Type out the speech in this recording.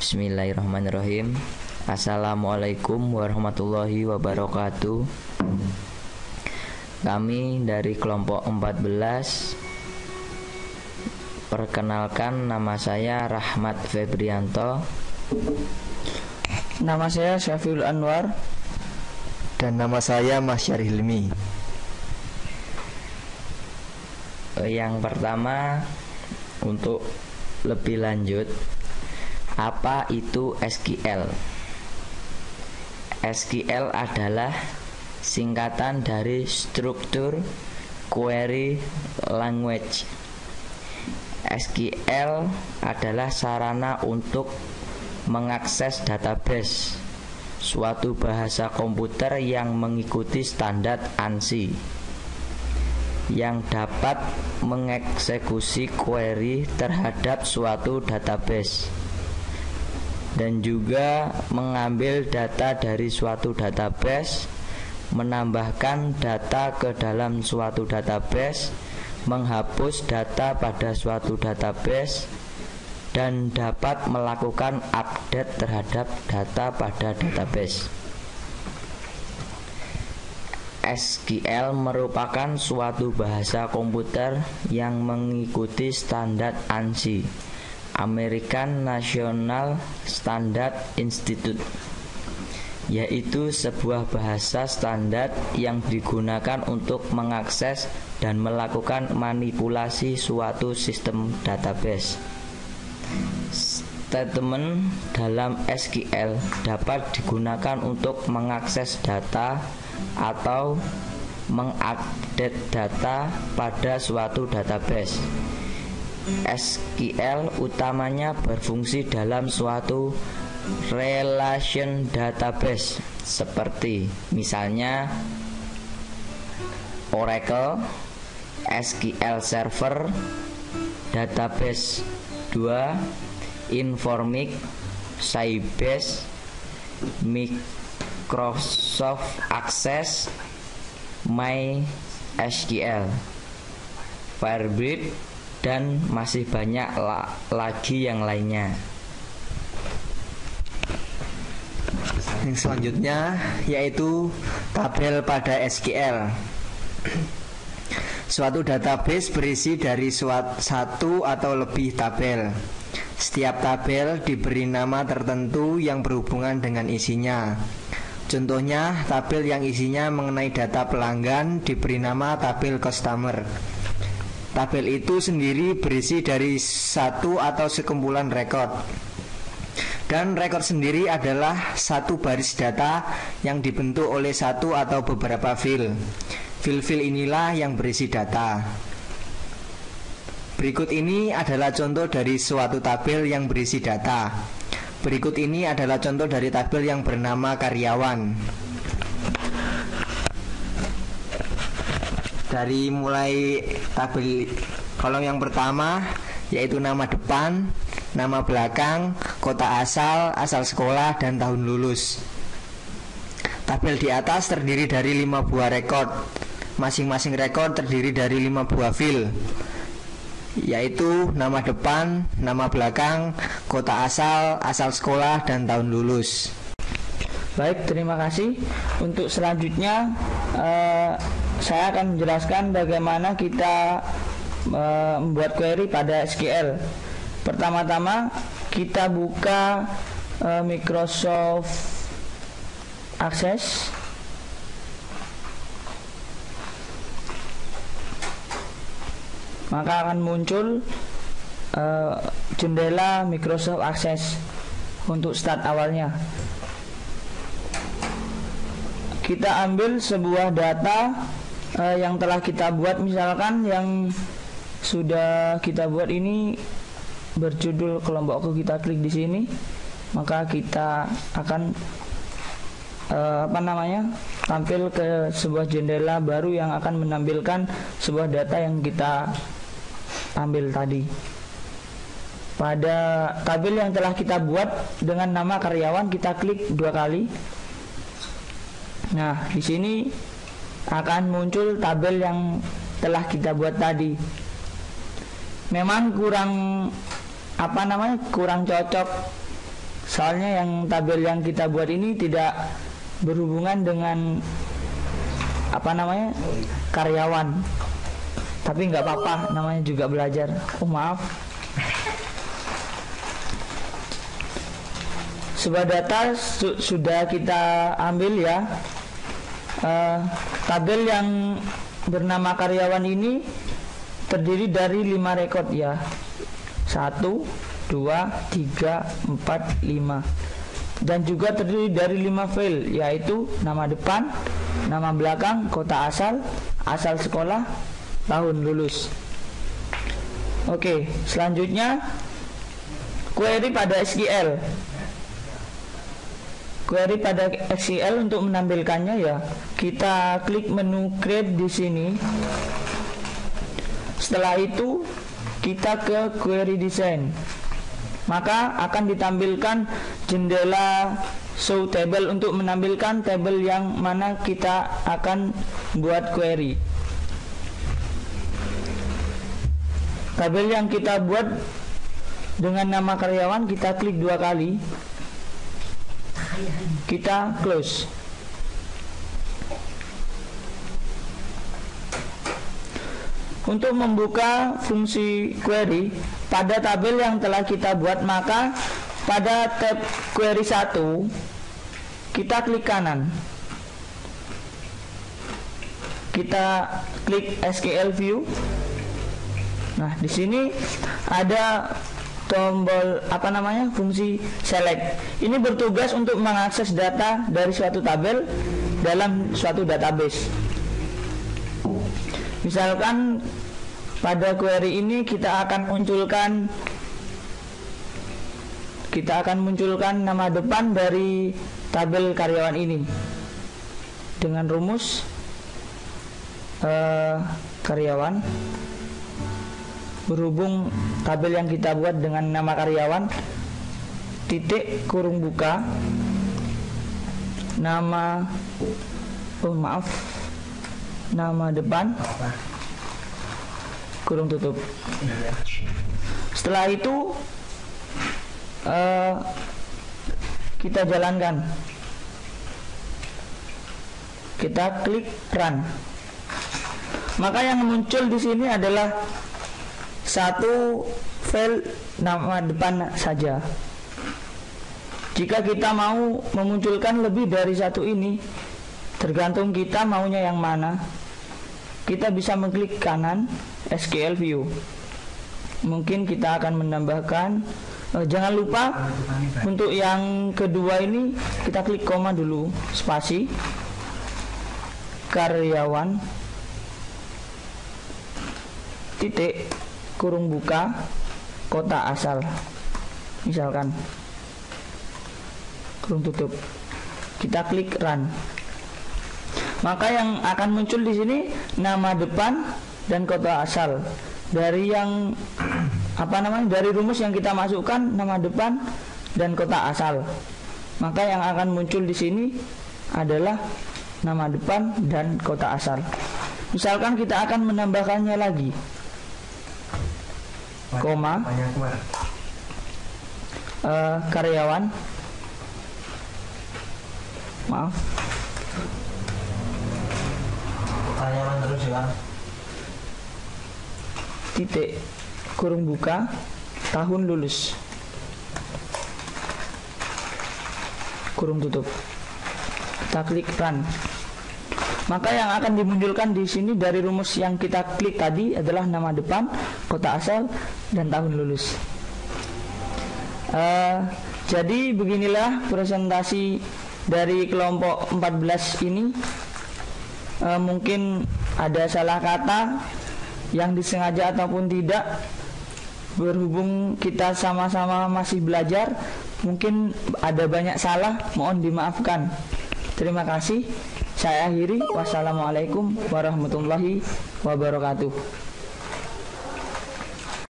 Bismillahirrahmanirrahim. Assalamualaikum warahmatullahi wabarakatuh. Kami dari kelompok 14. Perkenalkan, nama saya Rahmat Febrianto. Nama saya Syafiul Anwar. Dan nama saya Masyar Hilmi. Yang pertama, untuk lebih lanjut, apa itu SQL? SQL adalah singkatan dari Structure Query Language. SQL adalah sarana untuk mengakses database suatu bahasa komputer yang mengikuti standar ANSI, yang dapat mengeksekusi query terhadap suatu database dan juga mengambil data dari suatu database, menambahkan data ke dalam suatu database, menghapus data pada suatu database, dan dapat melakukan update terhadap data pada database. SQL merupakan suatu bahasa komputer yang mengikuti standar ANSI, American National Standard Institute, yaitu sebuah bahasa standar yang digunakan untuk mengakses dan melakukan manipulasi suatu sistem database. Statement dalam SQL dapat digunakan untuk mengakses data atau mengupdate data pada suatu database. SQL utamanya berfungsi dalam suatu relation database, seperti misalnya Oracle, SQL Server, Database 2, Informix, Sybase, Microsoft Access, MySQL, Firebird, dan masih banyak lagi yang lainnya. Yang selanjutnya yaitu tabel pada SQL. Suatu database berisi dari satu atau lebih tabel. Setiap tabel diberi nama tertentu yang berhubungan dengan isinya. Contohnya, tabel yang isinya mengenai data pelanggan diberi nama tabel customer. Tabel itu sendiri berisi dari satu atau sekumpulan rekod. Dan rekod sendiri adalah satu baris data yang dibentuk oleh satu atau beberapa file. File-file inilah yang berisi data. Berikut ini adalah contoh dari suatu tabel yang berisi data. Berikut ini adalah contoh dari tabel yang bernama karyawan. Dari mulai tabel kolom yang pertama yaitu nama depan, nama belakang, kota asal, asal sekolah, dan tahun lulus. Tabel di atas terdiri dari 5 buah rekod. Masing-masing rekod terdiri dari 5 buah file, yaitu nama depan, nama belakang, kota asal, asal sekolah, dan tahun lulus. Baik, terima kasih. Untuk selanjutnya saya akan menjelaskan bagaimana kita membuat query pada SQL. Pertama-tama kita buka Microsoft Access. Maka akan muncul jendela Microsoft Access untuk start awalnya. Kita ambil sebuah data yang telah kita buat, misalkan yang sudah kita buat ini berjudul kelompokku, kita klik di sini, maka kita akan tampil ke sebuah jendela baru yang akan menampilkan sebuah data yang kita ambil tadi. Pada tabel yang telah kita buat dengan nama karyawan, kita klik 2 kali. Nah, di sini akan muncul tabel yang telah kita buat tadi. Memang kurang cocok Soalnya yang tabel yang kita buat ini tidak berhubungan dengan karyawan. Tapi nggak apa-apa, namanya juga belajar. Oh maaf. Sebuah data sudah kita ambil ya. Tabel yang bernama karyawan ini terdiri dari 5 rekod ya. 1, 2, 3, 4, 5. Dan juga terdiri dari 5 file, yaitu nama depan, nama belakang, kota asal, asal sekolah, tahun lulus. Oke, selanjutnya query pada SQL. Query pada SQL untuk menampilkannya ya, kita klik menu create di sini. Setelah itu kita ke query design. Maka akan ditampilkan jendela show table untuk menampilkan tabel yang mana kita akan buat query. Tabel yang kita buat dengan nama karyawan kita klik 2 kali. Kita close. Untuk membuka fungsi query pada tabel yang telah kita buat, maka pada tab query 1 kita klik kanan. Kita klik SQL view. Nah, di sini ada tombol fungsi select. Ini bertugas untuk mengakses data dari suatu tabel dalam suatu database. Misalkan pada query ini kita akan munculkan nama depan dari tabel karyawan ini dengan rumus karyawan. Berhubung tabel yang kita buat dengan nama karyawan, titik kurung buka nama depan kurung tutup. Setelah itu kita jalankan, kita klik run. Maka yang muncul di sini adalah satu file nama depan saja. Jika kita mau memunculkan lebih dari satu ini, tergantung kita maunya yang mana. Kita bisa mengklik kanan SQL view. Mungkin kita akan menambahkan jangan lupa untuk yang kedua ini kita klik koma dulu, spasi, karyawan, titik kurung buka, kota asal, misalkan kurung tutup. Kita klik run. Maka yang akan muncul di sini nama depan dan kota asal. Dari yang dari rumus yang kita masukkan nama depan dan kota asal. Maka yang akan muncul di sini adalah nama depan dan kota asal. Misalkan kita akan menambahkannya lagi, koma, karyawan, karyawan terus ya, titik kurung buka, tahun lulus, kurung tutup. Kita klik run. Maka yang akan dimunculkan di sini dari rumus yang kita klik tadi adalah nama depan, kota asal, dan tahun lulus. Jadi beginilah presentasi dari kelompok 14 ini. Mungkin ada salah kata yang disengaja ataupun tidak. Berhubung kita sama-sama masih belajar, mungkin ada banyak salah, mohon dimaafkan. Terima kasih. Saya akhiri. Wassalamualaikum warahmatullahi wabarakatuh.